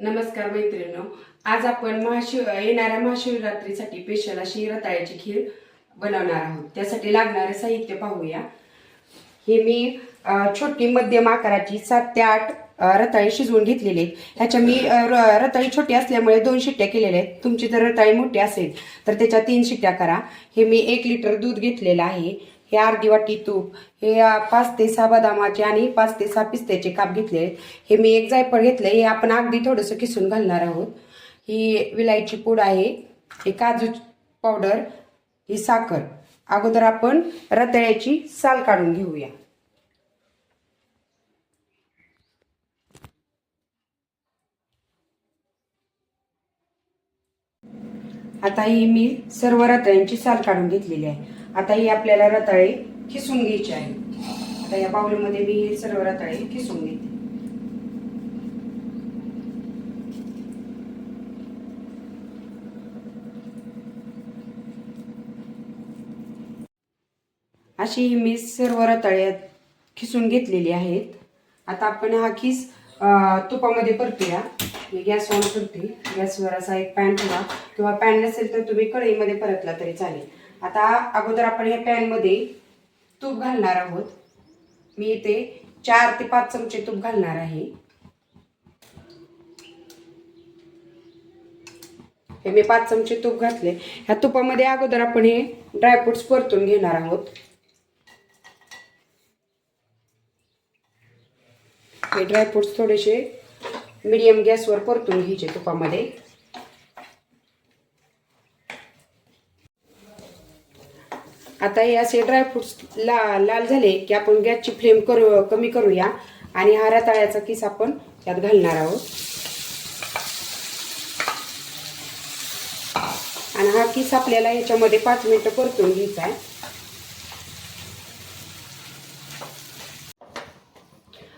नमस्कार मैत्रिणींनो, आज आपण येणाऱ्या महाशिवरात्रीसाठी स्पेशल अशी रताळ्याची खीर बनवणार आहोत। त्यासाठी लागणारे साहित्य पाहूया। हे मी छोटी मध्यम आकाराची 7 ते 8 रताळी शिजवून घेतलेले आहेत। ह्याच्या मी रताळी छोटी असल्यामुळे 2 शिट्ट्या केलेल्या आहेत। तुमची जर रताळी मोठी असेल तर त्याच्या 3 शिट्ट्या करा। हे मी 1 लिटर दूध घेतलेलं आहे। हे अर्धी वाटी तूप, हे 5 ते 6 बदामाचे आणि 5 ते 6 पिस्त्याचे काप घेतले। हे मी 1 जायफळ घेतले, हे आपण अगदी थोडंसं किसून घालणार आहोत। ही विलायची पूड आहे, हे काजू पावडर, ही साखर। अगोदर आपण रताळ्याची साल काढून घेऊया। आता ही मी सर्व रताळ्यांची साल काढून घेतलेली आहे। आता ही आपल्याला रताळे खिसून घ्यायची आहे। आता या बाउलमध्ये मी सर्व रताळे खिसून घेते। अशी मी सर्व रताळे खिसून घेतलेली आहेत। आता आपण हा खीस तुपामध्ये परतूया। मी गॅस ऑन करते। गॅसवर असा एक पॅन ठेवा, किंवा पॅन नसेल तर तुम्ही कढईमध्ये परतला तरी चालेल। आता अगोदर आपण या पॅनमध्ये तूप घालणार आहोत। मी इथे 4 ते 5 चमचे तूप घालणार आहे। हे मी 5 चमचे तूप घातले। ह्या तुपामध्ये अगोदर आपण हे ड्रायफ्रुट्स परतून घेणार आहोत। हे ड्रायफ्रुट्स थोडेसे मीडियम गॅसवर परतून घ्यायचे तुपामध्ये। आता हे असे ड्रायफ्रुट्स लाल झाले की आपण गॅसची फ्लेम कमी करूया आणि हा रताळ्याचा किस आपण त्यात घालणार आहोत। आणि हा किस आपल्याला याच्यामध्ये 5 मिनिटं परतून घ्यायचा आहे।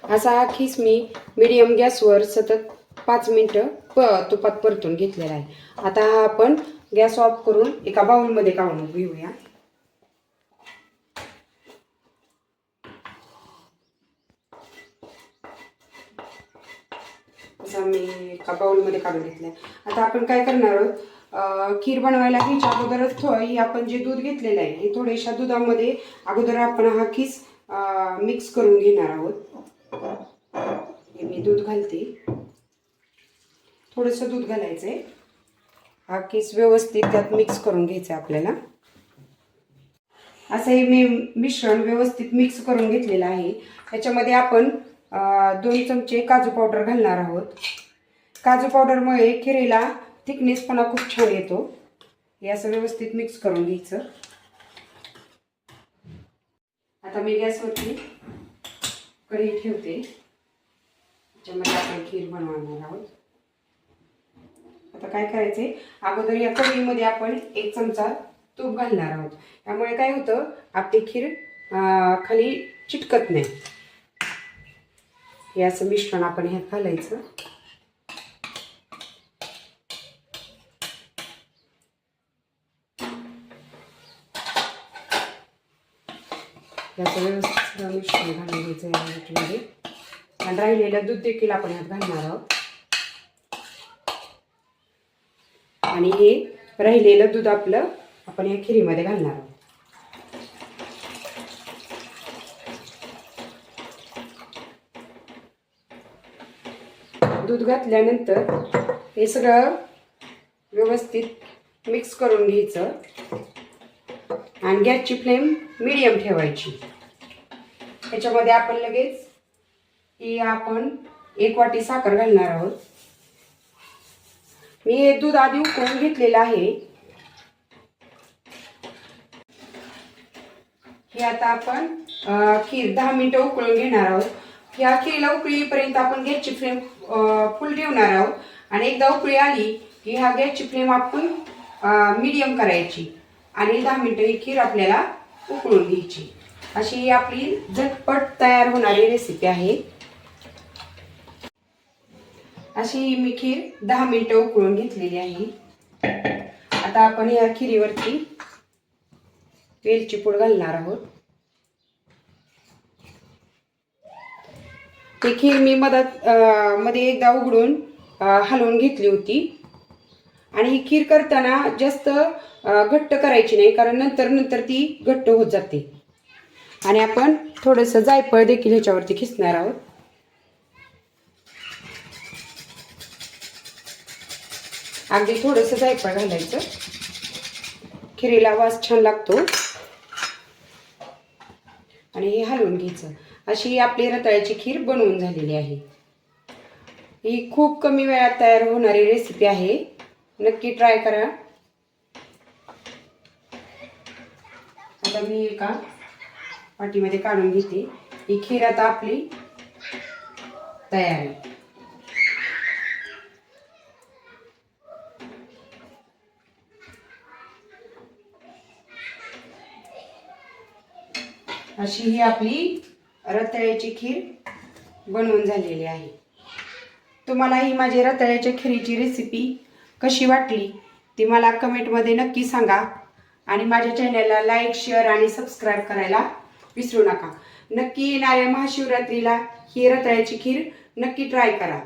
असा हा खीस मी मीडियम गॅसवर सतत 5 मिनिटं तुपात परतून घेतलेला आहे। आता हा आपण गॅस ऑफ करून एका बाउलमध्ये काढून घेऊया। असा मी एका बाउलमध्ये काढून घेतलाय। आता आपण काय करणार आहोत, खीर बनवायला घ्यायच्या अगोदरच आपण जे दूध घेतलेलं आहे हे थोड्याशा दुधामध्ये अगोदर आपण हा खीस मिक्स करून घेणार आहोत। हे मी दूध घालते, थोडंसं दूध घालायचंय। हा खीस व्यवस्थित त्यात मिक्स करून घ्यायचा आपल्याला। असं हे मी मिश्रण व्यवस्थित मिक्स करून घेतलेलं आहे। त्याच्यामध्ये आपण 2 चमचे काजू पावडर घालणार आहोत। काजू पावडरमुळे खिरीला थिकनेसपणा खूप छान येतो। हे असं व्यवस्थित मिक्स करून घ्यायचं। आता मी गॅसवरती कढई ठेवते, त्याच्यामध्ये आपण खीर बनवणार आहोत। आता काय करायचंय, अगोदर या कढईमध्ये आपण 1 चमचा तूप घालणार आहोत। त्यामुळे काय होतं, आपली खीर खाली चिटकत नाही। हे असं मिश्रण आपण ह्यात घालायचं। याचं व्यवस्थित मिश्रण घालून घ्यायचं यामध्ये। आणि राहिलेलं दूध देखील आपण ह्यात घालणार आहोत। आणि हे राहिलेलं दूध आपलं आपण या खिरीमध्ये घालणार आहोत। दूध घातल्यानंतर हे सगळं व्यवस्थित मिक्स करून घ्यायचं आणि गॅसची फ्लेम मीडियम ठेवायची। त्याच्यामध्ये आपण लगेच आपण 1 वाटी साखर घालणार आहोत। मी हे दूध आधी उकळून घेतलेलं आहे। हे आता आपण खीर 10 मिनिटं उकळून घेणार आहोत। या खीरीला उकळी येईपर्यंत आपण गॅसची फ्लेम फुल ठेवणार आहोत। आणि एकदा उकळी आली की हा गॅसची फ्लेम आपण मीडियम करायची आणि 10 मिनिटं ही खीर आपल्याला उकळून घ्यायची। अशी आपली झटपट तयार होणारी रेसिपी आहे। अशी मी खीर 10 मिनिटं उकळून घेतलेली आहे। आता आपण या खिरीवरती वेलची पूड घालणार आहोत। ही खीर मी मध्ये एकदा उघडून हलवून घेतली होती. आणि ही खीर करताना जास्त घट्ट करायची नाही, कारण नंतर नंतर ती घट्ट होत जाते. आणि आपण थोडंसं जायफळ देखील ह्याच्यावरती खिसणार आहोत. अगदी थोडंसं जायफळ घालायचं, खिरीला वास छान लागतो. आणि हे हलवून घ्यायचं. अशी आपली रताळ्याची खीर बनवून झालेली आहे. ही खूप कमी वेळात तयार होणारी रेसिपी आहे, नक्की ट्राय करा. आता मी एका पाटीमध्ये काढून घेते. ही खीर आता आपली तयार आहे. अशी ही आपली रताळ्याची खीर बनवून झालेली आहे. तुम्हाला ही माझी रताळ्याच्या खिरीची रेसिपी कशी वाटली ती मला कमेंटमध्ये नक्की सांगा. आणि माझ्या चॅनलला लाईक, शेअर आणि सबस्क्राईब करायला विसरू नका. नक्की येणाऱ्या महाशिवरात्रीला ही रताळ्याची खीर नक्की ट्राय करा.